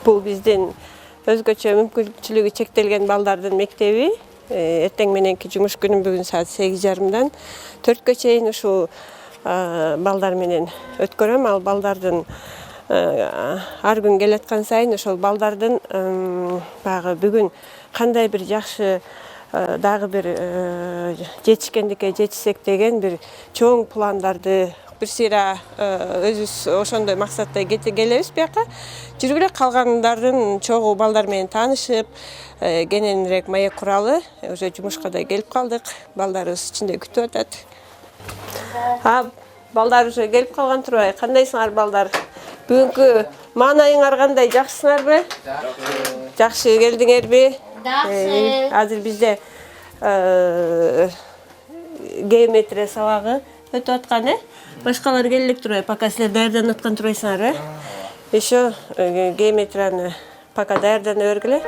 Бул биздин өзгөчө мүмкүнчүлүгү чектелген балдардын мектеби. Эртең мененки жумуш күнүм бүгүн саат 8:30-дан 4-кө чейин ушул балдар менен өткөрөм. Ал балдардын ар күн келаткан сайын ошол балдардын багы бүгүн кандай бир жакшы дагы бир жетишкендикке жетишсек деген бир чоң пландарды бир сыйра өзүбүз ошондой максатта келебиз бияка. Жүрүп эле калгандардын чогуу балдар менен таанышып, кененирээк маек куралы, уже жумушка да келип калдык. Балдарыбыз ичинде күтүп атат. Балдар уже келип калган турбайбы? Кандайсыңар балдар? Бүгүнкү маанайыңар кандай? Жакшысыңарбы? Жакшы келдиңерби? Жакшы. Азыр бизде геометрия сабагы өтүп аткан, Башкалар келе элек турбайбы? Пока силер даярданып аткан турбайсыңарбы? Еще геометрияны пока даярдана бергиле.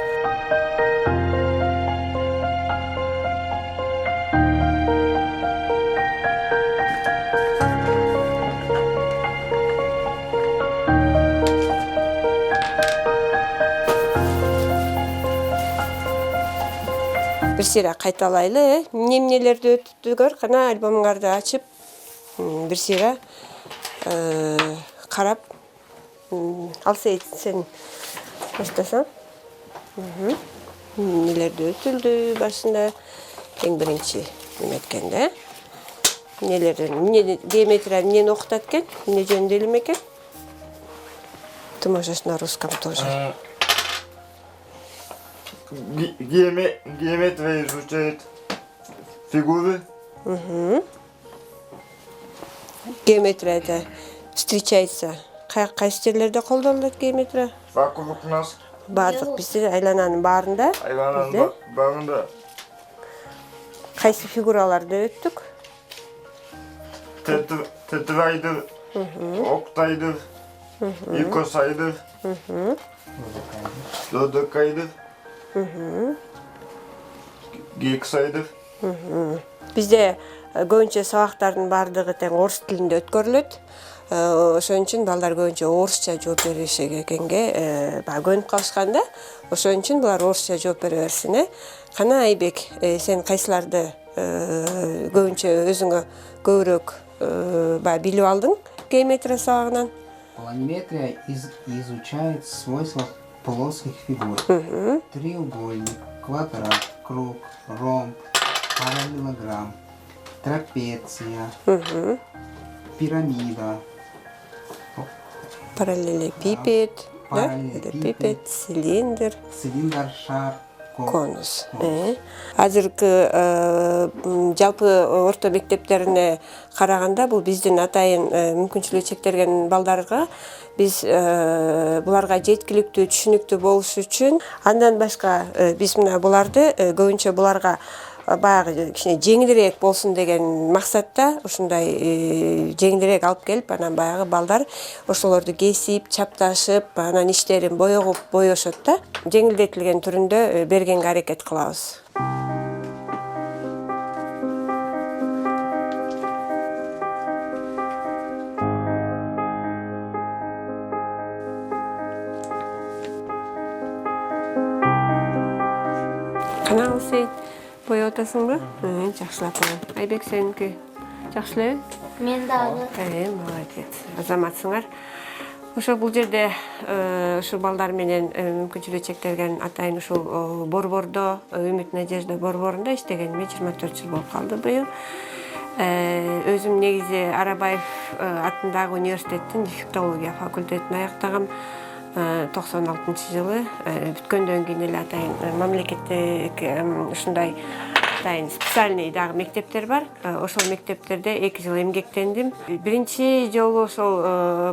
Бир сыйра кайталайлы, эмнелерди өттүгөр, кана альбомуңарды ачып, бир сыйра карап, Алсейит сен баштасаң. Эмнелерди өтүлдү башында, эң биринчи эметкенде. Геометрия эмнени окутат экен? Эмне жөнүндө илим экен? Ты можешь на русском тоже. Геометрия изучает фигуры. Геометрияда встречается. Кайсы жерлерде колдонулат геометрия? Вокруг нас. Бардык бизде айлананын баарында. Айлананын баарында. Кайсы фигураларды өттүк? Тетраэдр, октаэдр, икосаэдр, додекаэдр, гексаэдр. Бизде көбүнчө сабактардын баардыгы тең орус тилинде өткөрүлөт. Ошон үчүн балдар көбүнчө орусча жооп беришкенге көнүп калышкан да. Ошон үчүн булар орусча жооп бере берсин. Кана Айбек, сен кайсыларды көбүнчө өзүңө көбүрөөк билип алдың геометрия сабагынан? Планиметрия изучает свойства плоских фигур. Треугольник, квадрат, круг, ромб, параллелограмм, трапеция, пирамида. Параллелепипед, цилиндр. Цилиндр, шар, конус. Азыркы жалпы орто мектептерине караганда бул биздин атайын мүмкүнчүлүгү чектелген балдарга биз буларга жеткиликтүү, түшүнүктүү болуш үчүн андан башка биз мына буларды көбүнчө буларга баягы кичине жеңилирээк болсун деген максатта ушундай жеңилирээк алып келип, анан баягы балдар ошолорду кесип, чапташып, анан иштерин боешот да. Жеңилдетилген түрүндө бергенге аракет кылабыз. Кана Алсейит боеп атасыңбы? Жакшылап коем. Айбек сеники жакшы элеби? Мен дагы. Молодец. Азаматсыңар. Ошо бул жерде ушул балдар менен мүмкүнчүлүгү чектелген атайын ушул борбордо, Үмүт Надежда борборунда иштегениме 24 жыл болуп калды быйыл. Өзүм негизи Арабаев атындагы университеттин дефектология факультетин аяктагам. 96-жылы бүткөндөн кийин эле атайын мамлекеттик ушундай атайын специальный дагы мектептер бар. Ошол мектептерде 2 жыл эмгектендим. Биринчи жолу ошол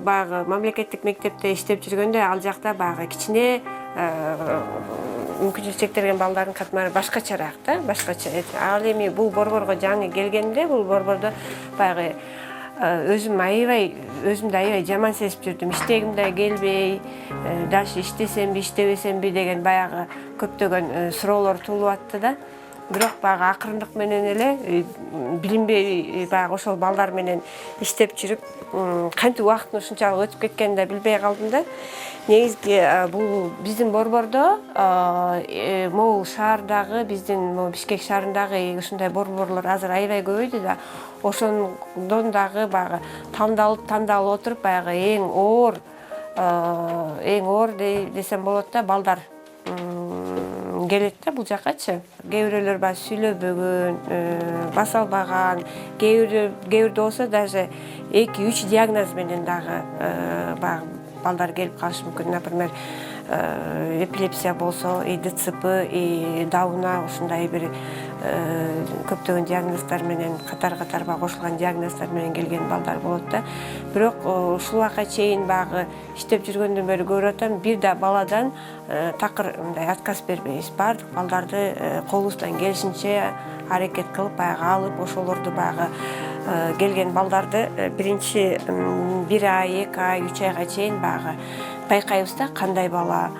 баягы мамлекеттик мектепте иштеп жүргөндө ал жакта баягы кичине мүмкүнчүлүгү чектелген балдардын катмары башкачараак да, башкача. Ал эми бул борборго жаңы келгенде бул борбордо баягы өзүмдү аябай жаман сезип жүрдүм. Иштегим да келбей, дальше иштесемби, иштебесемби деген баягы көптөгөн суроолор туулуп атты да. бирок баягы акырындык менен эле билинбей баягы ошол балдар менен иштеп жүрүп кантип убакыттын ушунчалык өтүп кеткенин да билбей калдым да. Негизги бул биздин борбордо могул шаардагы биздин Бишкек шаарындагы ушундай борборлор азыр аябай көбөйдү да. Ошондон дагы баягы тандалып отуруп баягы эң оор десем болот да, балдар келет да бул жаккачы. Кээ бирөөлөр баягы сүйлөбөгөн, баса албаган, кээ бирде болсо даже 2-3 диагноз менен дагы баягы балдар келип калышы мүмкүн. Например, эпилепсия болсо, ДЦП, дауна, ушундай бир көптөгөн диагноздар менен катар-катар кошулган диагноздар менен келген балдар болот да. Бирок ушул убакка чейин баягы иштеп жүргөндөн бери көрүп атам, бир да баладан такыр мындай отказ бербейбиз. Баардык балдарды колубуздан келишинче аракет кылып баягы алып, ошолорду баягы келген балдарды биринчи 1 ай, 2 ай, 3 айга чейин баягы байкайбыз да, кандай бала,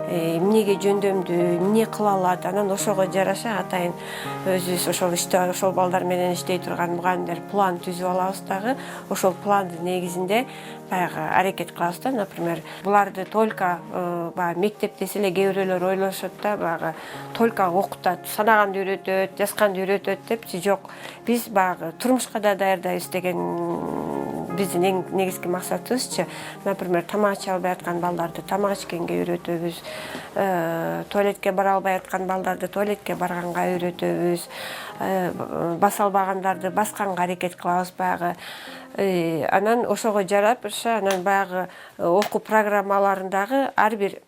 эмнеге жөндөмдүү, эмне кыла алат. Анан ошого жараша атайын өзүбүз ошол балдар менен иштей турган мугалимдер план түзүп алабыз дагы. Ошол пландын негизинде баягы аракет кылабыз да. Например, буларды только баягы мектепте эле кээ бирөөлөр ойлошот да, баягы только окутат, санаганды үйрөтөт, жазганды үйрөтөт депчи. Жок, биз баягы турмушка да даярдайбыз деген биздин эң негизги максатыбызчы. Например, тамак иче албай аткан балдарды тамак ичкенге үйрөтөбүз, туалетке бара албай аткан балдарды туалетке барганга үйрөтөбүз, баса албагандарды басканга аракет кылабыз баягы. Анан ошого жараша, анан баягы окуу программаларындагы ар бир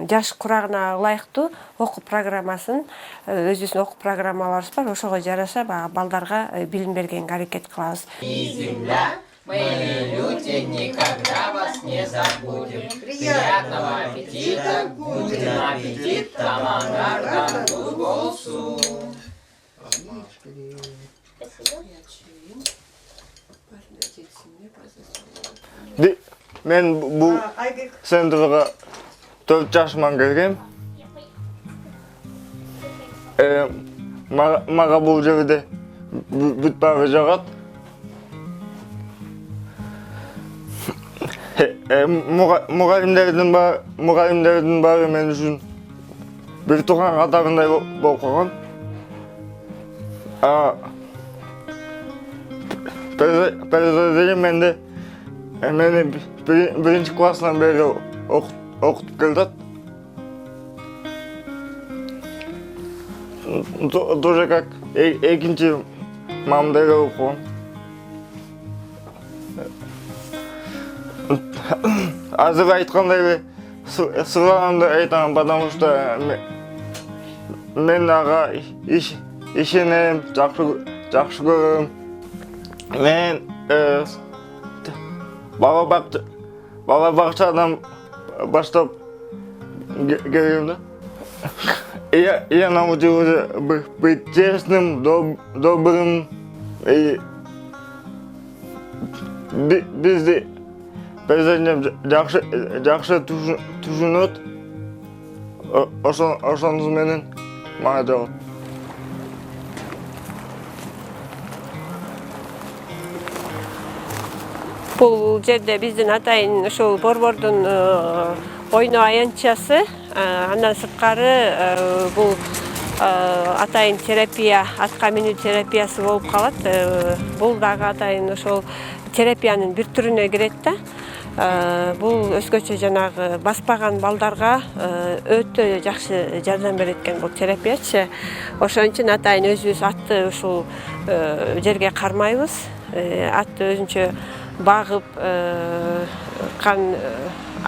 жаш курагына ылайыктуу окуу программасын, өзүбүздүн окуу программаларыбыз бар. Ошого жараша баягы балдарга билим бергенге аракет кылабыз. Мы, люди, никогда вас не забудем. Приятного аппетита, гутен аппетит, тамангардан болсун. Мен бул центрга 4 жашыман келгем. Мага бул жерде бүт баары жагат. Мугалимдердин баары мен үчүн бир тууган катарындай болуп калган. Перезадение менде мени биринчи класстан бери окутуп келатат. Тоже как экинчи мамамдай болуп калган. Азыр айткандай эле сыйлаганды айтам, потому что мен ага ишенем, жакшы көрөм. Мен бала бакчадан баштап келгем да. Я научился быть честным, добрым. Бизди президент жакшы түшүнөт. Ошонуз менен мага жагат. Бул жерде биздин атайын ошол борбордун ойноо аянтчасы, андан сырткары бул атайын терапия, атка минүү терапиясы болуп калат. Бул дагы атайын ошол терапиянын бир түрүнө кирет да. Бул өзгөчө жанагы баспаган балдарга өтө жакшы жардам берет экен бул терапиячы. Ошон үчүн атайын өзүбүз атты ушул жерге кармайбыз. Атты өзүнчө багып,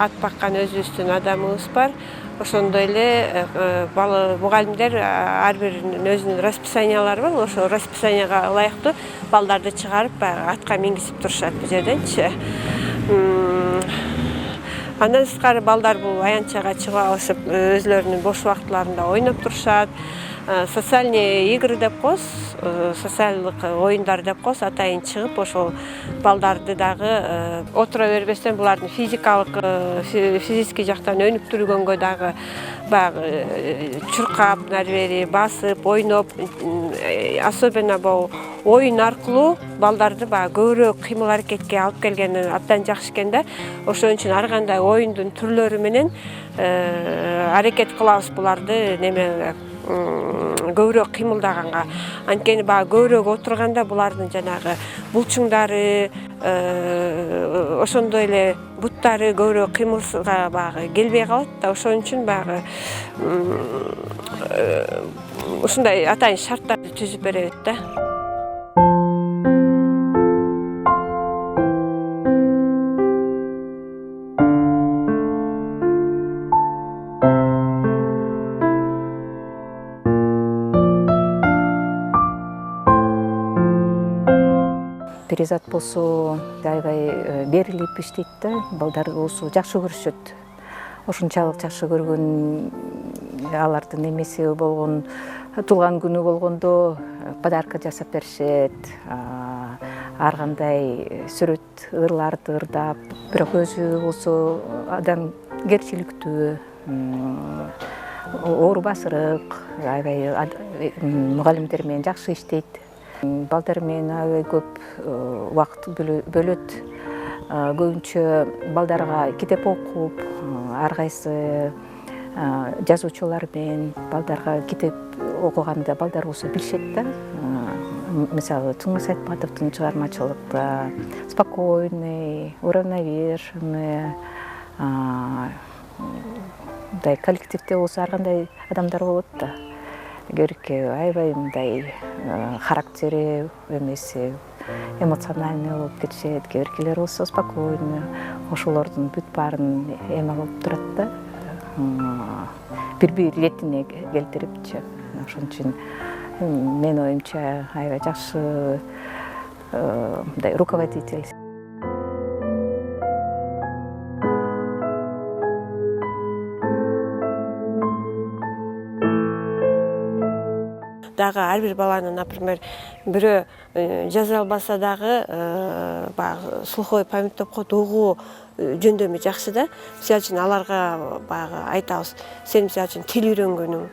ат баккан өзүбүздүн адамыбыз бар. Ошондой эле мугалимдер ар биринин өзүнүн расписаниялары бар. Ошол расписанияга ылайыктуу балдарды чыгарып атка мингизип турушат бул жерденчи. Андан сырткары балдар бул аянтчага чыгып алышып, өзлөрүнүн бош убакытларында ойноп турушат. социальный игры деп коебуз, социалдык оюндар деп коебуз. Атайын чыгып ошол балдарды дагы отура бербестен булардын физический жактан өнүктүргөнгө дагы баягы чуркап, нары бери басып, ойноп, особенно бул оюн аркылуу балдарды баягы көбүрөөк кыймыл аракетке алып келгени абдан жакшы экен да. Ошон үчүн ар кандай оюндун түрлөрү менен аракет кылабыз буларды немеге көбүрөөк кыймылдаганга. Анткени баягы көбүрөөк отурганда булардын жанагы булчуңдары, ошондой эле буттары көбүрөөк кыймылга баягы келбей калат да. Ошон үчүн баягы ушундай атайын шарттарды түзүп беребиз да. Перизат болсо аябай берилип иштейт да, балдар болсо жакшы көрүшөт. Ошончалык жакшы көргөн алардын эмеси болгон туулган күнү болгондо подарка жасап беришет. Ар кандай сүрөт ырларды ырдап, бирок өзү болсо адамгерчиликтүү, оор басырык, аябай мугалимдер менен жакшы иштейт. Балдар менен аябай көп убакыт бөлөт. Көбүнчө балдарга китеп окуп, ар кайсы жазуучулар менен балдарга китеп окуганда балдар болсо билишет да. Мисалы, Туңгус Айтматовдун чыгармачылыкта спокойный, уравновешенный, мындай коллективде болсо ар кандай адамдар болот да. Көркө аябай мындай характери эмеси эмоциональный болуп кетишет. Көркөлөр болсо спокойный, ошолордун бүт баарын эме кылып турат да. Бир ретине келтирипчи. Ошон үчүн мен оюмча аябай жакшы мындай руководитель. Дагы ар бир баланы, например, бирөө жаза албаса дагы баягы слуховой память деп коет, угуу жөндөмү жакшы да. Мисалы үчүн аларга баягы айтабыз, сен мисалы үчүн тил үйрөнгөнүң,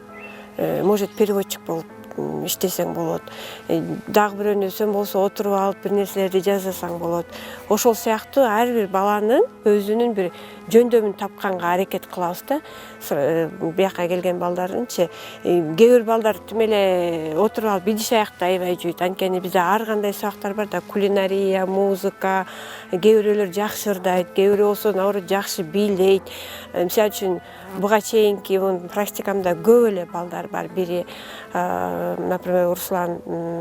может переводчик болуп иштесең болот. Дагы бирөөнү сен болсо отуруп алып бир нерселерди жазасаң болот. Ошол сыяктуу ар бир баланын өзүнүн бир жөндөмүн тапканга аракет кылабыз да. Бияка келген балдардынчы кээ бир балдар тим эле отуруп алып идиш аякта аябай жүйт. Анткени бизде ар кандай сабактар бар да, кулинария, музыка, кээ бирөөлөр жакшы ырдайт, кээ бирөө болсо наоборот жакшы бийлейт. Мисалы үчүн буга чейинки практикамда көп эле балдар бар. Бири, например, Руслан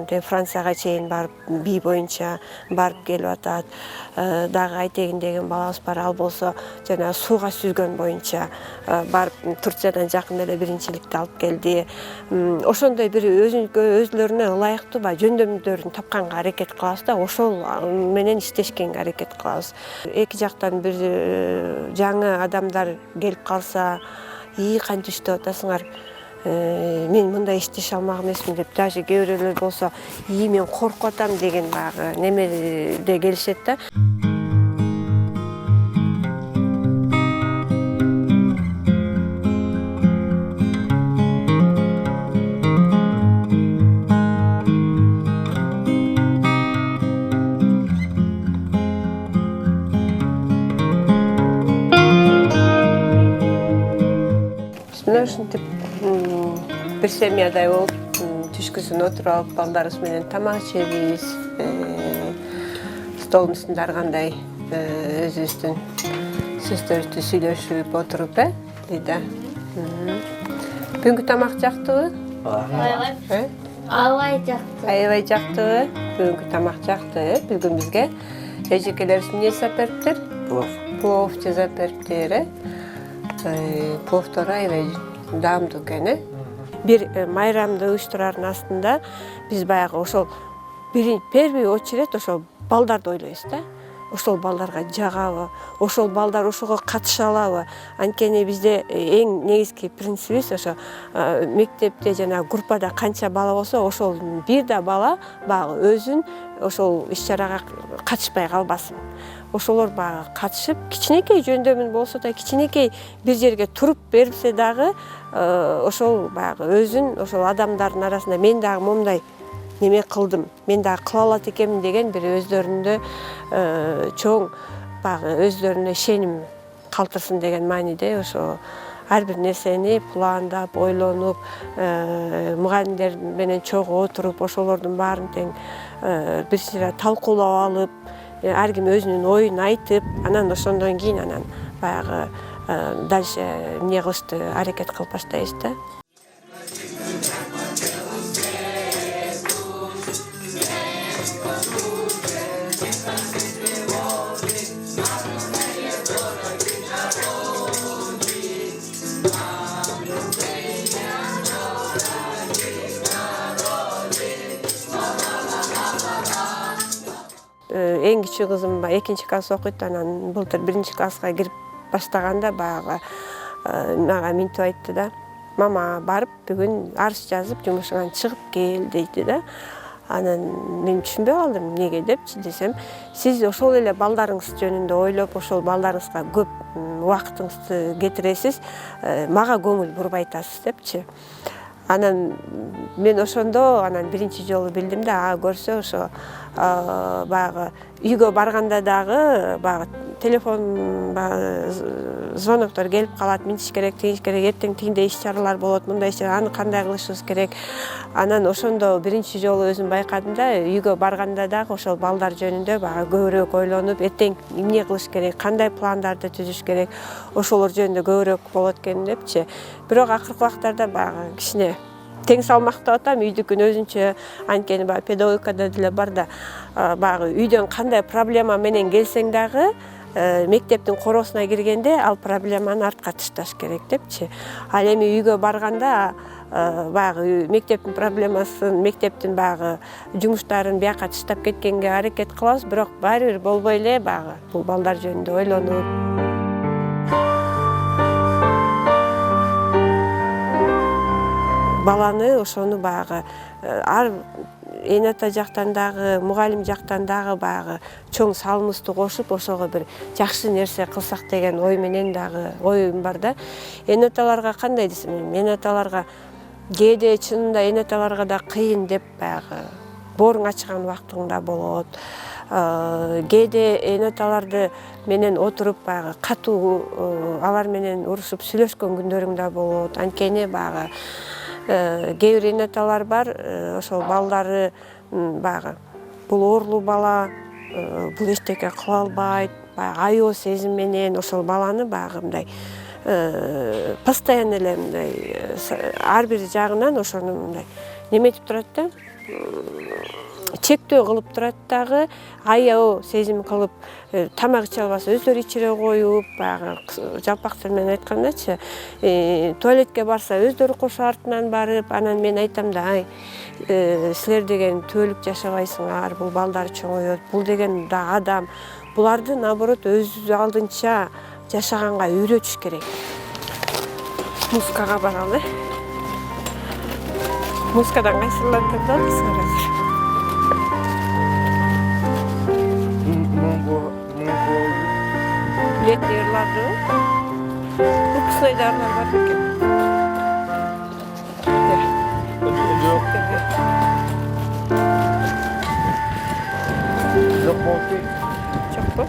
Францияга чейин барып бий боюнча барып келип атат. Дагы Айтегин деген балабыз бар, ал болсо жана сууга сүзгөн боюнча барып Турциядан жакында эле биринчиликти алып келди. Ошондой бир өзлөрүнө ылайыктуу жөндөмдөрүн тапканга аракет кылабыз да, ошол менен иштешкенге аракет кылабыз. Эки жактан бир жаңы адамдар келип калса, кантип иштеп атасыңар? Мен мындай иштеше алмак эмесмин деп, даже кээ бирөөлөр болсо, мен коркуп атам деген баягы немеде келишет да. Ушинтип бир семьядай болуп, түшкүсүн отуруп алып, балдарыбыз менен тамак ичебиз. Столдун үстүндө ар кандай өзүбүздүн сөздөрдү сүйлөшүп отуруп, дейт. Бүгүнкү тамак жактыбы? Аябай жакты. Аябай жактыбы? Бүгүнкү тамак жакты. Бүгүн бизге эжекелерибиз эмне жасап бериптир? Плов жасап бериптир. Пловдор аябай даамдуу экен. Бир майрамды уюштураардын астында биз баягы ошол первый очередь ошол балдарды ойлойбуз да. ошол балдарга жагабы, ошол балдар ошого катыша алабы. Анткени бизде эң негизги принцибибиз ошо мектепте жана группада канча бала болсо ошол бир да бала баягы өзүн ошол иш-чарага катышпай калбасын. Ошолор баягы катышып, кичинекей жөндөмүн болсо да, кичинекей бир жерге туруп берсе дагы ошол баягы өзүн ошол адамдардын арасында мен дагы момундай неме кылдым, мен дагы кыла алат экенмин деген бир өздөрүндө чоң баягы өздөрүнө ишеним калтырсын деген мааниде ошо ар бир нерсени пландап, ойлонуп, мугалимдер менен чогуу отуруп, ошолордун баарын тең бир сыйра талкуулап алып, ар ким өзүнүн оюн айтып, анан ошондон кийин анан баягы дальше эмне кылышты аракет кылып баштайбыз да. Эң кичүү кызым 2-класс окуйт, анан былтыр 1-класска кирип баштаганда баягы мага минтип айтты да: "Мама, барып бүгүн арыз жазып, жумушуңан чыгып кел" дейти да. Анан мен түшүнбөй калдым, эмнеге депчи десем, сиз ошол эле балдарыңыз жөнүндө ойлоп, ошол балдарыңызга көп убактыңызды кетиресиз, мага көңүл бурбай атасыз депчи. Анан мен ошондо анан биринчи жолу билдим да, көрсө ошо баягы үйгө барганда дагы баягы телефон звоноктор келип калат, минтиш керек, тигиш керек, эртең тигиндей иш-чаралар болот, мындай иш-чара, аны кандай кылышыбыз керек. Анан ошондо биринчи жолу өзүм байкадым да, үйгө барганда дагы ошол балдар жөнүндө баягы көбүрөөк ойлонуп, эртең эмне кылыш керек, кандай пландарды түзүш керек, ошолор жөнүндө көбүрөөк болот экен депчи. Бирок акыркы убактарда баягы кичине тең салмактап атам, үйдүкүн өзүнчө, анткени баягы педагогикада деле бар да, баягы үйдөн кандай проблема менен келсең дагы мектептин короосуна киргенде ал проблеманы артка ташташ керек депчи. Ал эми үйгө барганда баягы мектептин проблемасын, мектептин баягы жумуштарын бияка таштап кеткенге аракет кылабыз, бирок баары бир болбой эле баягы бул балдар жөнүндө ойлонуп. Баланы ошону баягы ар эне ата жактан дагы, мугалим жактан дагы баягы чоң салымыбызды кошуп, ошого бир жакшы нерсе кылсак деген ой менен дагы оюм бар да. Эне аталарга кандай десем, эне аталарга кээде чынында эне аталарга да кыйын деп баягы бооруң ачкан убактың да болот. Кээде эне аталарды менен отуруп баягы катуу алар менен урушуп сүйлөшкөн күндөрүң да болот. Анткени баягы кээ бир эне аталар бар, ошол балдары баягы бул оорлуу бала, бул эчтеке кыла албайт, баягы аябоо сезим менен ошол баланы баягы мындай постоянно эле мындай ар бир жагынан ошону мындай неметип турат да, чектөө кылып турат дагы, аябоо сезим кылып, тамак иче албаса өздөрү ичире коюп, баягы жалпак тил менен айткандачы, туалетке барса өздөрү кошо артынан барып, анан мен айтам да, ай, силер деген түбөлүк жашабайсыңар, бул балдар чоңойот, бул деген да адам, буларды наоборот өз алдынча жашаганга үйрөтүш керек. Музыкага баралы. Музыкадан кайсыларды тыңдадыңыздар азыр? Летний ырларды, выпускной дарлар бар бекен. Жок болду. Жок.